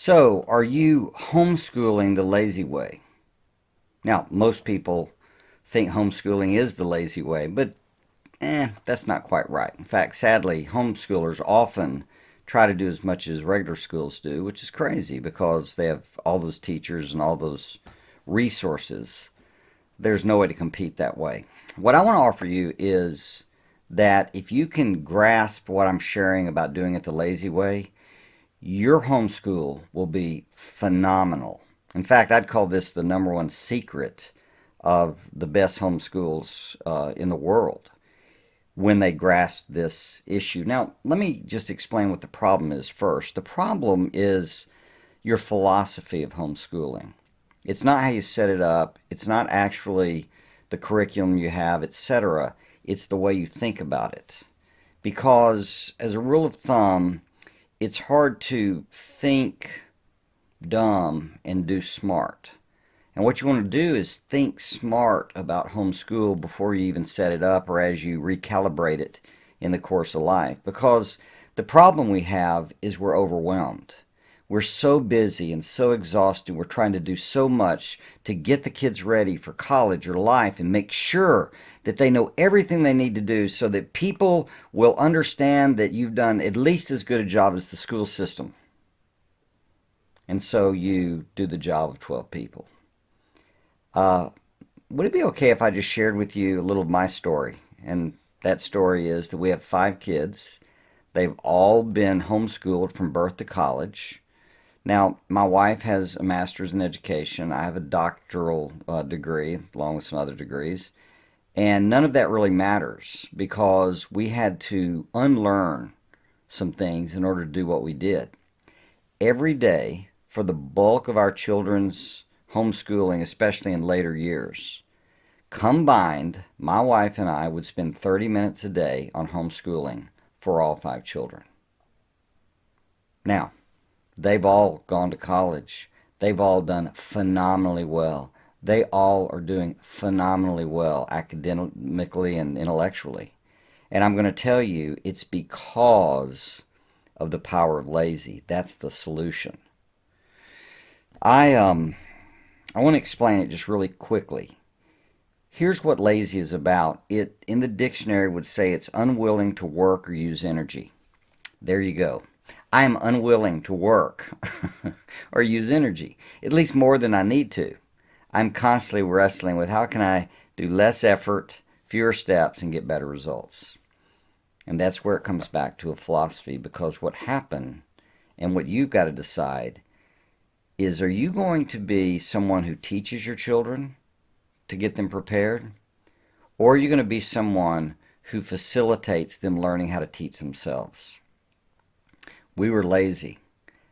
So, are you homeschooling the lazy way? Now, most people think homeschooling is the lazy way, but that's not quite right. In fact, sadly, homeschoolers often try to do as much as regular schools do, which is crazy because they have all those teachers and all those resources. There's no way to compete that way. What I want to offer you is that if you can grasp what I'm sharing about doing it the lazy way, your homeschool will be phenomenal. In fact, I'd call this the number one secret of the best homeschools in the world when they grasp this issue. Now, let me just explain what the problem is first. The problem is your philosophy of homeschooling. It's not how you set it up, it's not actually the curriculum you have, etc. It's the way you think about it. Because, as a rule of thumb, it's hard to think dumb and do smart. And what you want to do is think smart about homeschool before you even set it up or as you recalibrate it in the course of life. Because the problem we have is we're overwhelmed. We're so busy and so exhausted. We're trying to do so much to get the kids ready for college or life and make sure that they know everything they need to do so that people will understand that you've done at least as good a job as the school system. And so you do the job of 12 people. Uh, would it be okay if I just shared with you a little of my story? And that story is that we have 5 kids. They've all been homeschooled from birth to college. Now, my wife has a master's in education. I have a doctoral degree, along with some other degrees. And none of that really matters because we had to unlearn some things in order to do what we did. Every day, for the bulk of our children's homeschooling, especially in later years, combined, my wife and I would spend 30 minutes a day on homeschooling for all 5 children. Now, they've all gone to college. They've all done phenomenally well. They all are doing phenomenally well academically and intellectually. And I'm going to tell you, it's because of the power of lazy. That's the solution. I want to explain it just really quickly. Here's what lazy is about. It in the dictionary would say it's unwilling to work or use energy. There you go. I am unwilling to work or use energy, at least more than I need to. I'm constantly wrestling with how can I do less effort, fewer steps, and get better results. And that's where it comes back to a philosophy, because what happened and what you've got to decide is, are you going to be someone who teaches your children to get them prepared? Or are you going to be someone who facilitates them learning how to teach themselves? We were lazy.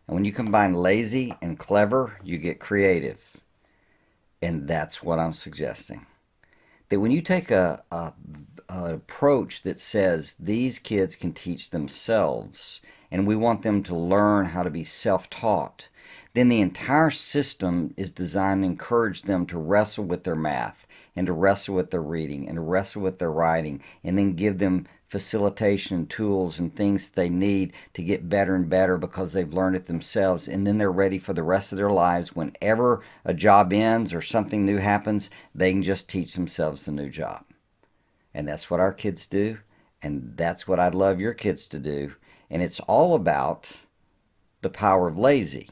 And when you combine lazy and clever, you get creative. And that's what I'm suggesting. That when you take an approach that says these kids can teach themselves and we want them to learn how to be self-taught, then the entire system is designed to encourage them to wrestle with their math and to wrestle with their reading and to wrestle with their writing, and then give them facilitation tools and things that they need to get better and better because they've learned it themselves. And then they're ready for the rest of their lives. Whenever a job ends or something new happens, they can just teach themselves the new job. And that's what our kids do, and that's what I'd love your kids to do. And it's all about the power of lazy.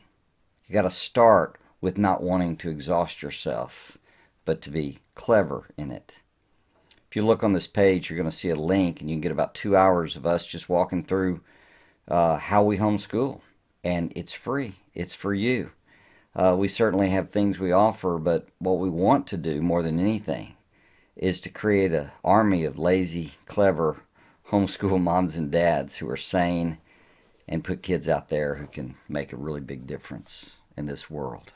You got to start with not wanting to exhaust yourself, but to be clever in it. If you look on this page, you're going to see a link, and you can get about 2 hours of us just walking through how we homeschool. And it's free. It's for you. We certainly have things we offer, but what we want to do more than anything is to create an army of lazy, clever homeschool moms and dads who are sane and put kids out there who can make a really big difference in this world.